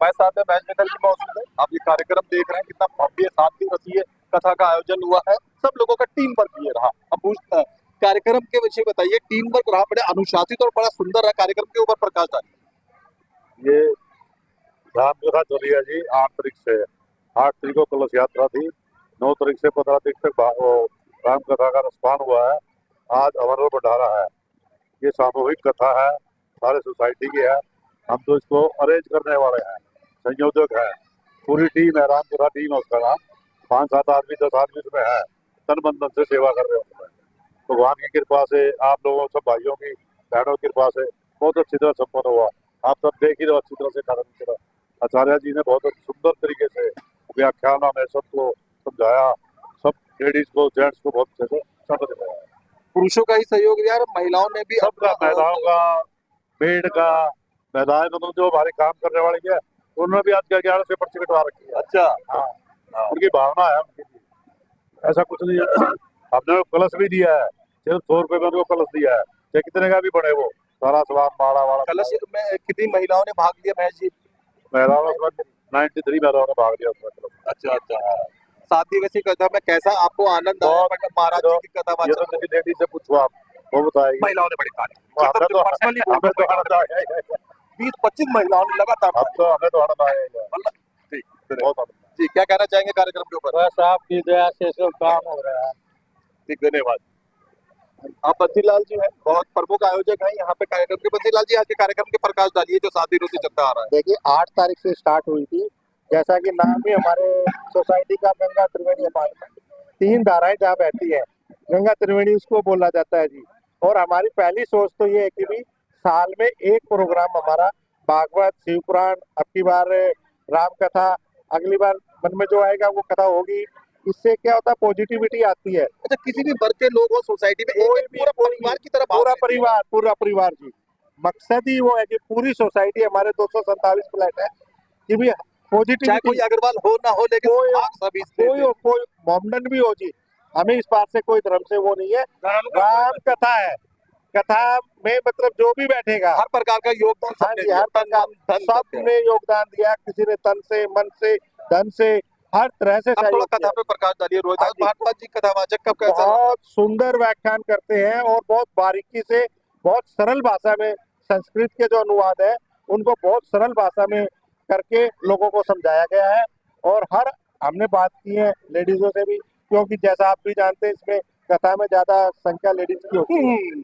हमारे साथ है महेश मित्तल जी मौजूद है। आप ये कार्यक्रम देख रहे हैं, कितना भव्य 7 दिवसीय कथा का आयोजन हुआ है। सब लोगों का टीम वर्क ये रहा। अब पूछते हैं कार्यक्रम के विषय बताइए। टीम वर्क रहा, बड़े अनुशासित और बड़ा सुंदर रहा। कार्यक्रम के ऊपर प्रकाश डालिए। ये राम कथा चली है जी 8 तारीख से। 8 तारीख को कलश यात्रा थी। 9 तारीख से 15 तारीख तक राम कथा का रसपान हुआ है। आज अमर भंडारा है। ये सामूहिक कथा है, सारे सोसाइटी की है। हम तो इसको अरेंज करने वाले हैं, संयोजक है, पूरी टीम है, राम कथा टीम है उसका नाम। 5-7 आदमी 10 आदमी उसमें है, तन मन धन से सेवा कर रहे हैं। भगवान की कृपा से, आप लोगों सब भाइयों की बहनों की कृपा से बहुत अच्छी तरह संपन्न हुआ। आप सब देख ही रहे अच्छी तरह से कार्यक्रम। आचार्य जी ने बहुत सुंदर तरीके से व्याख्यान में सबको समझाया। सब लेडीज को जेंट्स को बहुत अच्छे से समझ में आया। पुरुषों का ही सहयोग यार, महिलाओं ने भी सबका, महिलाओं का, मेड का, महिलाएं दोनों जो हमारे काम करने वाली है उन्होंने भी आज के 11 से पर्ची कटवा रखी है। अच्छा, हाँ, उनकी भावना है उनकी, ऐसा कुछ नहीं है। हमने कलश भी दिया है, सिर्फ 100 रुपए में उनको कलश दिया है, चाहे कितने का भी बने वो सारा सामान माड़ा वाड़ा। कलश में कितनी महिलाओं ने भाग लिया महेश जी? महिलाओं ने 93 महिलाओं ने भाग लिया उसमें। अच्छा अच्छा। 7 दिवसीय कथा में कैसा आपको आनंद आया? महाराज जी की कथा ये तो किसी लेडीज से पूछो आप, वो बताएगी। महिलाओं ने बड़ी तारीफ। हमें तो आनंद आया। 20-25 महिलाओं ने लगातार हमें तो आनंद आया। ठीक, बहुत आनंद। जी क्या कहना चाहेंगे कार्यक्रम के ऊपर? बस आपकी दया से सब काम हो रहा है। ठीक, धन्यवाद। आप बंसीलाल जी हैं, बहुत प्रमुख आयोजक हैं यहाँ पे कार्यक्रम के। बंसीलाल जी आज के कार्यक्रम के प्रकाश डालिए जो 7 दिनों से चलता आ रहा है। देखिए 8 तारीख से स्टार्ट हुई थी, जैसा कि नाम ही हमारे सोसाइटी का गंगा त्रिवेणी अपार्टमेंट, 3 धाराएं जहाँ बहती है, गंगा त्रिवेणी उसको बोला जाता है जी। और हमारी पहली सोच तो ये है कि भी साल में एक प्रोग्राम हमारा भागवत, शिव पुराण, अब की बार राम कथा, अगली बार मन में जो आएगा वो कथा होगी। इससे क्या होता है, पॉजिटिविटी आती है। अच्छा, किसी भी वर्ग के लोग हो सोसाइटी में, एक पूरा परिवार की तरफ, पूरा परिवार जी। मकसद ही वो है कि पूरी सोसाइटी, हमारे 247 फ्लैट है, कि भी पॉजिटिव, चाहे कोई अग्रवाल हो ना हो, लेकिन कोई मोमडन भी हो जी, हमें इस बात से कोई धर्म से वो नहीं है। राम कथा है, कथा में मतलब जो भी बैठेगा हर प्रकार का योगदान, हर प्रकार सबने योगदान दिया, किसी ने तन से, मन से, धन से, हर तरह से। थोड़ा कथा पे प्रकाश डालिए। रोहिदास भारद्वाज जी कथावाचक कब कैसा? बहुत सुंदर व्याख्यान करते हैं और बहुत बारीकी से, बहुत सरल भाषा में, संस्कृत के जो अनुवाद है उनको बहुत सरल भाषा में करके लोगों को समझाया गया है। और हर हमने बात की है लेडीजों से भी, क्योंकि जैसा आप भी जानते हैं इसमें कथा में ज्यादा संख्या लेडीज की होती है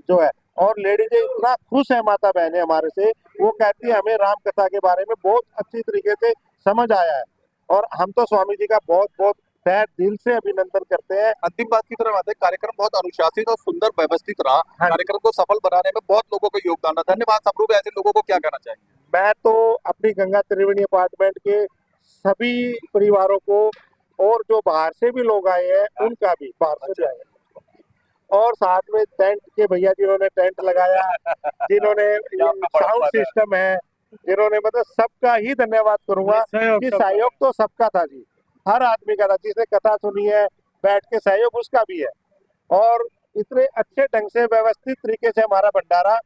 जो है। और लेडीजें इतना खुश है माता बहनें हमारे से, वो कहती है हमें राम कथा के बारे में बहुत अच्छी तरीके से समझ आया है। और हम तो स्वामी जी का बहुत बहुत तहे दिल से अभिनंदन करते हैं। अंतिम बात की तरफ आते हैं। कार्यक्रम बहुत अनुशासित और सुंदर व्यवस्थित रहा। कार्यक्रम को सफल बनाने में बहुत लोगों का योगदान रहा। धन्यवाद। सपरूप ऐसे लोगों को क्या कहना चाहिए? मैं तो अपनी गंगा त्रिवेणी अपार्टमेंट के सभी परिवारों को, और जो बाहर से भी लोग आए हैं उनका भी, बाहर से भी आए, और साथ में टेंट के भैया जिन्होंने टेंट लगाया, जिन्होंने साउंड सिस्टम है, जिन्होंने, मतलब सबका ही धन्यवाद करूंगा कि सहयोग तो सबका था जी, हर आदमी का था। जिसने कथा सुनी है बैठ के, सहयोग उसका भी है। और इतने अच्छे ढंग से व्यवस्थित तरीके से हमारा भंडारा,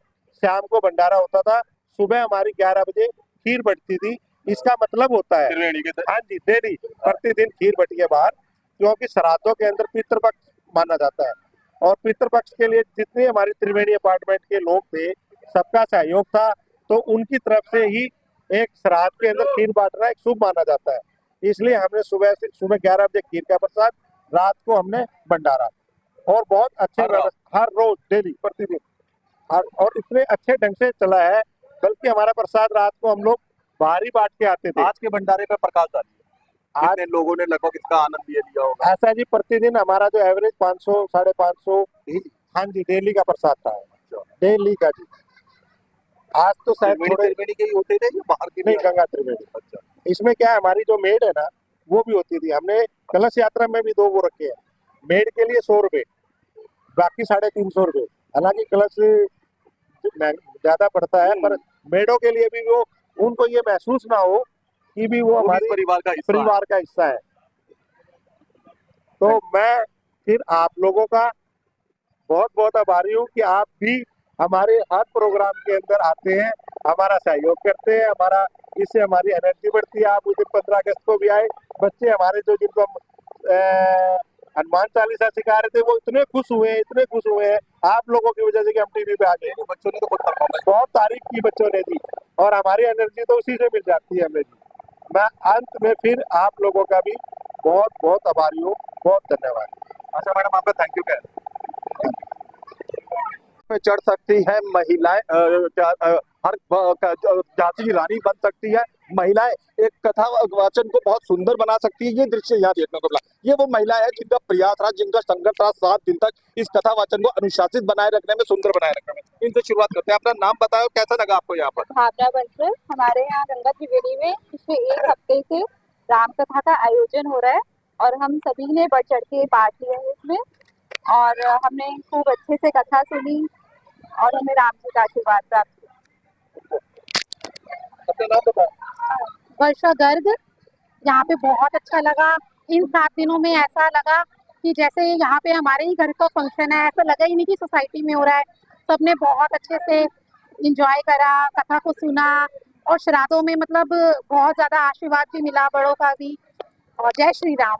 शाम को भंडारा होता था, सुबह हमारी 11 बजे खीर बटती थी। इसका मतलब होता है, हाँ जी, डेली प्रतिदिन खीर बटी है बाहर, क्योंकि श्राद्धों के अंदर पितृपक्ष माना जाता है। और पितृपक्ष के लिए जितने हमारी त्रिवेणी अपार्टमेंट के लोग थे, सबका सहयोग था, तो उनकी तरफ से ही एक श्राद्ध के अंदर खीर बांटना एक शुभ माना जाता है। इसलिए हमने सुबह 11 बजे खीर का प्रसाद, रात को हमने भंडारा, और बहुत अच्छे हर रोज डेली प्रतिदिन, और इतने अच्छे ढंग से चला है। बल्कि हमारा प्रसाद रात को हम लोग बाहर ही बांट के आते थे। आज के भंडारे पे प्रकाश डालिए। आज लोगों ने लगभग इसका आनंद लिया होगा। ऐसा जी, प्रतिदिन हमारा जो एवरेज 500 550, हाँ जी, डेली का प्रसाद था, डेली का जी। आज तो शायद त्रिवेणी के ही होते थे या बाहर के? नहीं, गंगा त्रिवेणी। अच्छा, इसमें क्या है, हमारी जो मेड है ना वो भी होती थी। हमने कलश यात्रा में भी 2 वो रखे हैं, मेड के लिए 100 रुपए, बाकी 350 रुपए। हालांकि कलश ज्यादा पड़ता है, पर मेडों के लिए भी वो, उनको ये महसूस ना हो कि भी वो हमारे परिवार का हिस्सा है। तो मैं फिर आप लोगों का बहुत बहुत आभारी हूँ कि आप भी हमारे हर प्रोग्राम के अंदर आते हैं, हमारा सहयोग करते हैं, हमारा इससे हमारी एनर्जी बढ़ती है। आप उस दिन 15 अगस्त को भी आए, बच्चे हमारे जो जिनको हम हनुमान चालीसा सिखा रहे थे वो इतने खुश हुए हैं आप लोगों की वजह से कि हम टीवी पे आ गए। बच्चों ने तो बहुत तारीफ की बच्चों ने दी और हमारी एनर्जी तो उसी से मिल जाती है हमें जी। मैं अंत में फिर आप लोगों का भी बहुत बहुत आभारी हूँ, बहुत धन्यवाद। अच्छा मैडम, आपका थैंक यू। क्या में चढ़ सकती है महिलाएं, हर झांसी की रानी बन सकती है महिलाएं, एक कथा वाचन को बहुत सुंदर बना सकती है। ये दृश्य यहाँ देखने को मिला। ये वो महिला है जिनका प्रयास रहा, जिनका संघर्ष रहा 7 दिन तक इस कथा वाचन को अनुशासित बनाए रखने में, सुंदर बनाए रखने में। इनसे शुरुआत करते हैं। अपना नाम बताओ, कैसा लगा आपको यहाँ पर? भावना बंसल। हमारे यहाँ गंगा त्रिवेणी में पिछले 1 हफ्ते से राम कथा का आयोजन हो रहा है और हम सभी ने बढ़ चढ़ के पार्ट लिया है इसमें और हमने खूब अच्छे से कथा सुनी और हमें राम जी का आशीर्वाद प्राप्त हुआ। अपना नाम बताओ। वर्षा गर्ग। यहाँ पे बहुत अच्छा लगा। इन 7 दिनों में ऐसा लगा कि जैसे यहाँ पे हमारे ही घर का फंक्शन है, ऐसा लगा ही नहीं कि सोसाइटी में हो रहा है। सबने बहुत अच्छे से एंजॉय करा, कथा को सुना और श्राद्धों में मतलब बहुत ज्यादा आशीर्वाद भी मिला, बड़ों का भी। और जय श्री राम।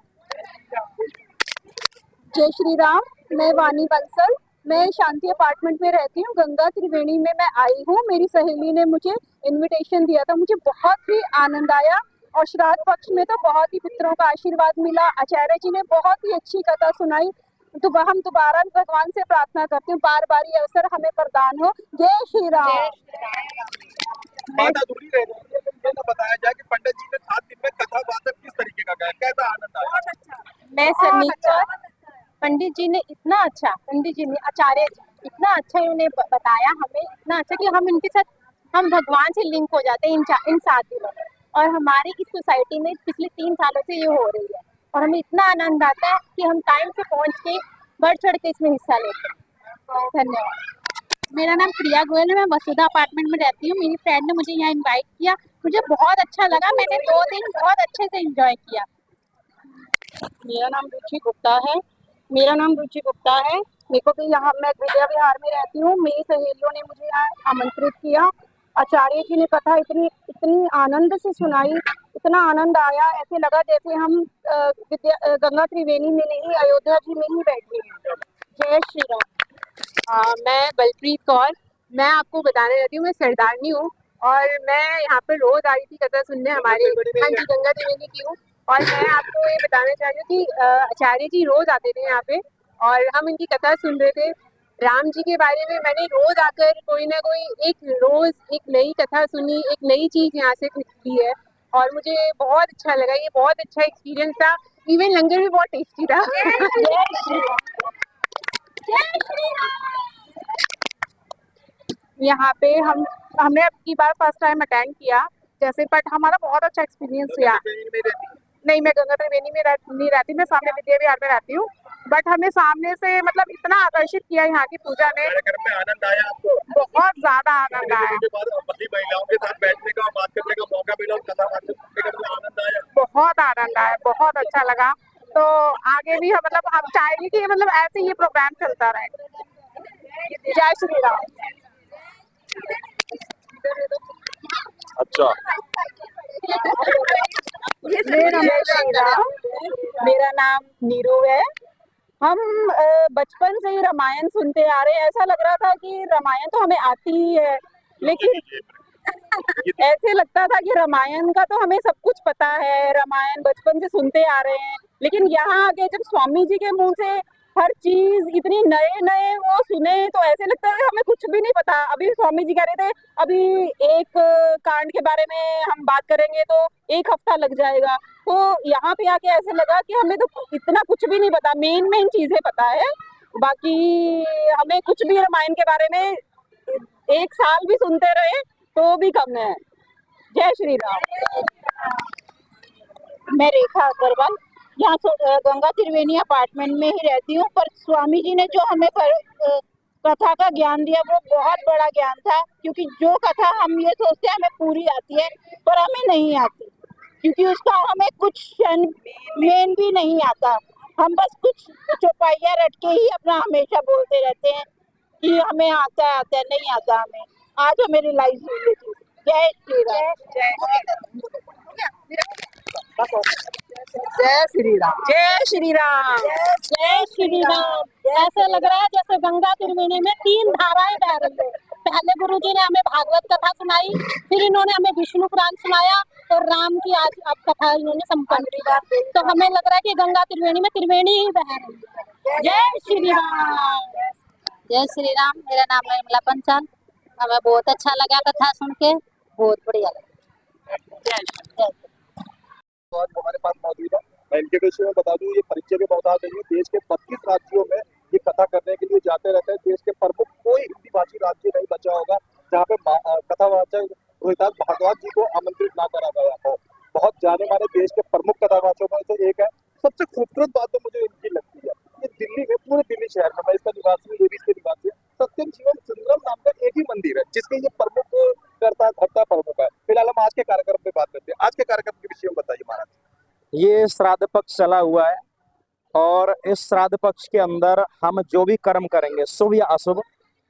जय श्री राम। मैं वानी बंसल, मैं शांति अपार्टमेंट में रहती हूँ। गंगा त्रिवेणी में मैं आई हूँ, मेरी सहेली ने मुझे इनविटेशन दिया था, मुझे बहुत ही आनंद आया और श्राद्ध पक्ष में तो बहुत ही पितरों का आशीर्वाद मिला। आचार्य जी ने बहुत ही अच्छी कथा सुनाई। तो हम दोबारा भगवान से प्रार्थना करते हैं बार बार ये अवसर हमें प्रदान हो। जय श्री राम। बात अधूरी रह गई है, ये तो बताया जाए कि पंडित जी ने 7 दिन में कथा वाचन किस तरीके का गाया, कैसा आनंद आया? मैं समीक्षा, पंडित जी ने इतना अच्छा, पंडित जी ने आचार्य जी इतना अच्छा उन्हें बताया हमें, इतना अच्छा कि हम इनके साथ हम भगवान से लिंक हो जाते हैं इन 7 दिनों में। और हमारी इस सोसाइटी में पिछले 3 सालों से ये हो रही है और हमें इतना आनंद आता है कि हम टाइम से पहुंच के बढ़ चढ़ के इसमें हिस्सा लेते हैं। धन्यवाद। मेरा नाम प्रिया गोयल है, मैं वसुधा अपार्टमेंट में रहती हूँ। मेरी फ्रेंड ने मुझे यहाँ इन्वाइट किया, मुझे बहुत अच्छा लगा। मैंने 2 दिन बहुत अच्छे से एंजॉय किया। मेरा नाम रुचि गुप्ता है। मेरे को भी यहाँ, मैं विद्या विहार में रहती हूँ। मेरी सहेलियों ने मुझे यहाँ आमंत्रित किया। आचार्य जी ने कथा इतनी आनंद से सुनाई, इतना आनंद आया, ऐसे लगा जैसे हम गंगा त्रिवेणी में नहीं, अयोध्या जी में ही बैठे हैं। जय श्री राम। मैं बलप्रीत कौर, मैं आपको बताने रहती हूँ, मैं सरदारनी हूँ और मैं यहाँ पर रोज आई थी कथा सुनने। हमारे हाँ जी, गंगा त्रिवेणी की हूँ और मैं आपको ये बताना चाह रही हूँ कि आचार्य जी रोज आते थे यहाँ पे और हम इनकी कथा सुन रहे थे। राम जी के बारे में मैंने रोज आकर कोई ना कोई एक नई कथा सुनी, एक नई चीज यहाँ से सीखी है और मुझे बहुत अच्छा लगा। ये बहुत अच्छा एक्सपीरियंस था। इवन लंगर भी बहुत टेस्टी था। यहाँ पे हमने अब की बार फर्स्ट टाइम अटेंड किया जैसे, बट हमारा बहुत अच्छा एक्सपीरियंस हुआ। नहीं, मैं गंगा त्रिवेणी में नहीं रहती, मैं सामने विद्या विहार में रहती हूँ। बट हमें सामने से मतलब इतना आकर्षित किया यहाँ की पूजा ने। आनंद आया आपको? बहुत ज्यादा आनंद आया। महिलाओं के साथ बैठने का, बात करने का मौका मिला और कथा वाचन करने का आनंद आया। बहुत आनंद आया, बहुत अच्छा लगा। तो आगे भी हम चाहेंगे कि मतलब ऐसे ही प्रोग्राम चलता रहे। जय श्री राम। अच्छा, मेरा नाम नीरू है। हम बचपन से ही रामायण सुनते आ रहे हैं। ऐसा लग रहा था कि रामायण तो हमें आती ही है, लेकिन ऐसे लगता था कि रामायण का तो हमें सब कुछ पता है, रामायण बचपन से सुनते आ रहे हैं। लेकिन यहाँ आके जब स्वामी जी के मुंह से हर चीज इतनी नए वो सुने तो ऐसे लगता है हमें कुछ भी नहीं पता। अभी स्वामी जी कह रहे थे अभी एक कांड के बारे में हम बात करेंगे तो 1 हफ्ता लग जाएगा। तो यहाँ पे आके ऐसे लगा कि हमें तो इतना कुछ भी नहीं पता, मेन चीजें पता है, बाकी हमें कुछ भी रामायण के बारे में 1 साल भी सुनते रहे तो भी कम है। जय श्री राम। मैं रेखा अग्रवाल, यहाँ गंगा त्रिवेणी अपार्टमेंट में ही रहती हूँ। पर स्वामी जी ने जो हमें कथा का ज्ञान दिया वो बहुत बड़ा ज्ञान था, क्योंकि जो कथा हम ये सोचते हैं हमें पूरी आती है पर हमें नहीं आती, क्योंकि उसका हमें कुछ मेन भी नहीं आता। हम बस कुछ चौपाइयाँ रट के ही अपना हमेशा बोलते रहते हैं कि हमें आता है नहीं आता हमें। आज हमें रियलाइज हुई है। जय श्री राम। जय श्री राम। जय श्री राम। जय श्री राम। ऐसे लग रहा है जैसे गंगा त्रिवेणी में 3 धाराएं बह रही है। पहले गुरुजी ने हमें भागवत कथा सुनाई, फिर इन्होंने हमें विष्णु पुराण सुनाया और राम की आज अब कथा इन्होंने संपन्न की। तो हमें लग रहा है कि गंगा त्रिवेणी में त्रिवेणी ही बह रही है। जय श्री राम। जय श्री राम। मेरा नाम है निर्मला पंचाल। हमें बहुत अच्छा लगा कथा सुन के, बहुत बढ़िया लगा। तो आज हमारे पास मौजूद है, मैं इनके विषय में बता दूं, ये परिचय भी बता रही है। देश के 25 राज्यों में ये कथा करने के लिए जाते रहते हैं। देश के प्रमुख कोई हिंदी भाषी राज्य नहीं बचा होगा जहाँ पे कथावाचक रोहिदास भारद्वाज जी को आमंत्रित ना करा गया हो। बहुत जाने माने देश के प्रमुख कथावाचकों में से एक है। सबसे खूबसूरत बात तो मुझे इनकी लगती है, ये दिल्ली में, पूरे दिल्ली शहर में, मैं इसका निवासी हूँ, ये भी इसके निवासी है, सत्यम शिवम सुंदरम नाम का एक ही मंदिर है जिसके ये प्रमुख करता धरता प्रमुख है। फिलहाल हम आज के कार्यक्रम पे बात करते हैं। आज के कार्यक्रम के विषय में बताइए महाराज। ये श्राद्ध पक्ष चला हुआ है और इस श्राद्ध पक्ष के अंदर हम जो भी कर्म करेंगे, शुभ या अशुभ,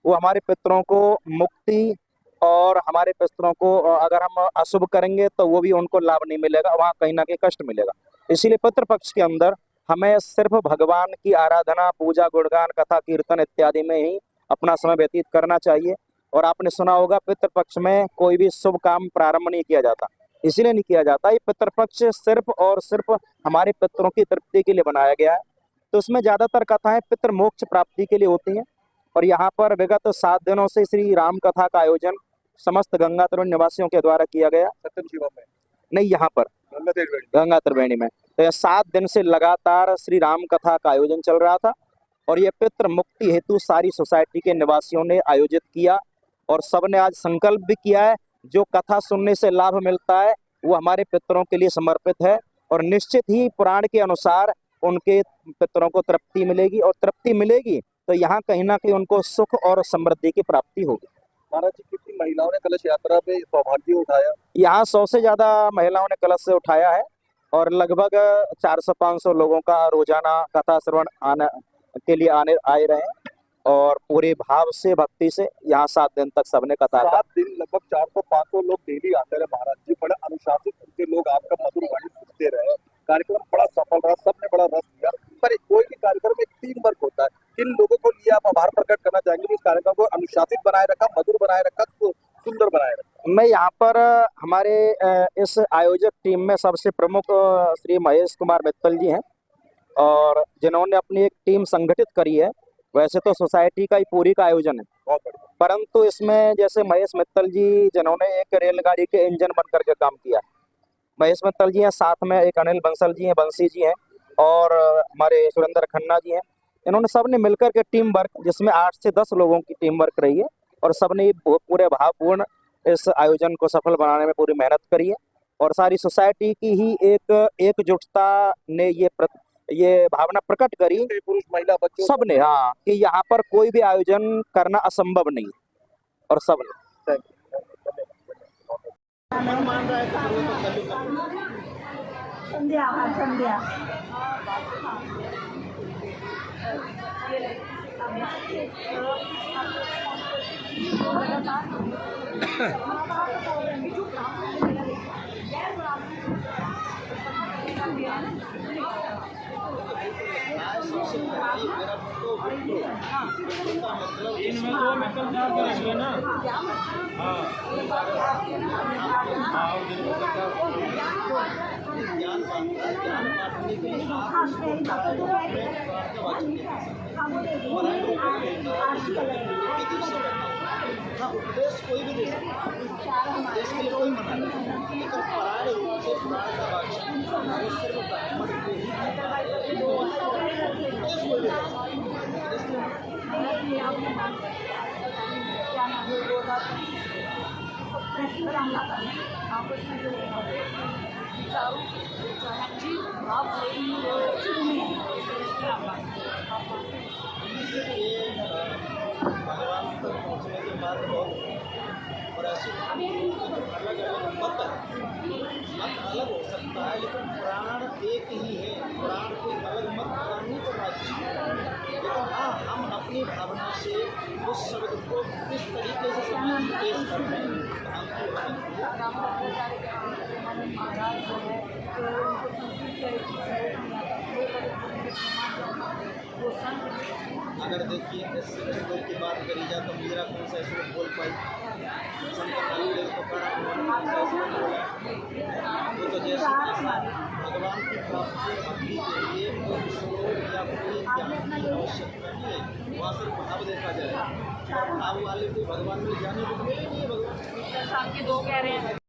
वो हमारे पितरों को मुक्ति, और हमारे पितरों को अगर हम अशुभ करेंगे तो वो भी उनको लाभ नहीं मिलेगा, वहाँ कहीं ना कहीं कष्ट मिलेगा। इसीलिए पितृ पक्ष के अंदर हमें सिर्फ भगवान की आराधना, पूजा, गुणगान, कथा, कीर्तन इत्यादि में ही अपना समय व्यतीत करना चाहिए। और आपने सुना होगा पितृपक्ष में कोई भी शुभ काम प्रारंभ नहीं किया जाता। इसीलिए नहीं किया जाता, ये पितृपक्ष सिर्फ और सिर्फ हमारे पितरों की तृप्ति के लिए बनाया गया है। तो इसमें ज्यादातर कथाएं पितृ मोक्ष प्राप्ति के लिए होती हैं। और यहाँ पर विगत 7 दिनों से श्री राम कथा का आयोजन समस्त गंगा त्रिवेणी निवासियों के द्वारा किया गया। सत्यम शिवम में नहीं, यहाँ पर गंगा त्रिवेणी में तो 7 दिन से लगातार श्री राम कथा का आयोजन चल रहा था। और ये पितृ मुक्ति हेतु सारी सोसाइटी के निवासियों ने आयोजित किया और सबने आज संकल्प भी किया है, जो कथा सुनने से लाभ मिलता है वो हमारे पितरों के लिए समर्पित है। और निश्चित ही पुराण के अनुसार उनके पितरों को तृप्ति मिलेगी, और तृप्ति मिलेगी तो यहाँ कहीं ना कहीं उनको सुख और समृद्धि की प्राप्ति होगी। महाराज जी, कितनी महिलाओं ने कलश यात्रा पे सौभाग्य उठाया? यहाँ 100 से ज्यादा महिलाओं ने कलश से उठाया है और लगभग 400-500 लोगों का रोजाना कथा श्रवण आने के लिए आए रहे हैं। और पूरे भाव से, भक्ति से यहाँ 7 दिन तक सबने कथा 7 दिन लगभग 400-500 लोग डेली आते रहे। महाराज जी बड़े अनुशासित उनके लोग, आपका मधुर वाणी सुनते रहे। कार्यक्रम बड़ा सफल रहा, सबने बड़ा रस लिया। पर कोई भी कार्यक्रम एक टीम वर्क होता है। किन लोगों को लिए आप आभार प्रकट करना चाहेंगे इस कार्यक्रम को अनुशासित बनाए रखा, मधुर बनाए रखा, सुंदर बनाए रखा? मैं यहाँ पर हमारे इस आयोजक टीम में सबसे प्रमुख श्री महेश कुमार मित्तल जी हैं, और जिन्होंने अपनी एक टीम संगठित करी है। वैसे तो सोसाइटी का ही पूरी का आयोजन है, परंतु इसमें जैसे महेश मित्तल जी जिन्होंने एक रेलगाड़ी के इंजन बन करके काम किया, महेश मित्तल जी हैं, साथ में एक अनिल बंसल जी हैं, बंसी जी हैं, और हमारे सुरेंद्र खन्ना जी हैं। इन्होंने सबने मिलकर के टीम वर्क, जिसमें 8 से 10 लोगों की टीम वर्क रही है, और सबने पूरे भावपूर्ण इस आयोजन को सफल बनाने में पूरी मेहनत करी है। और सारी सोसाइटी की ही एकजुटता ने ये भावना प्रकट करी, पुरुष महिला बच्चों सबने, हाँ, कि यहाँ पर कोई भी आयोजन करना असंभव नहीं, और सबने। संध्या उपदेश कोई भी दे सकता है, उपदेश के लिए कोई मना नहीं, लेकिन परायण रूप से पुराण का वाचन वो सिर्फ ब्राह्मण को ही उपदेश कोई भी भगवान तक पहुँचने के बाद बहुत और ऐसी अलग अलग मत अलग हो सकता है, लेकिन पुराण एक ही है। पुराण कोई अलग मत नहीं करना चाहिए, लेकिन हाँ, हम अपनी भावना से उस शब्द को किस तरीके से पेश करते हैं। अगर देखिए इस श्लोक की बात करी जाए तो मीरा कौन सा श्लोक बोल पाई, शंकर देव तो प्रणाम उन्होंने कौन सा श्लोक बोला। वो तो जैसे ऐसा भगवान की प्राप्ति और भक्ति के लिए कोई श्लोक या कोई ज्ञान की आवश्यकता नहीं है, वहाँ सिर्फ भाव देखा जाए। भाव वाले को भगवान में जाने को मिले नहीं है। भगवान आपके दो कह रहे हैं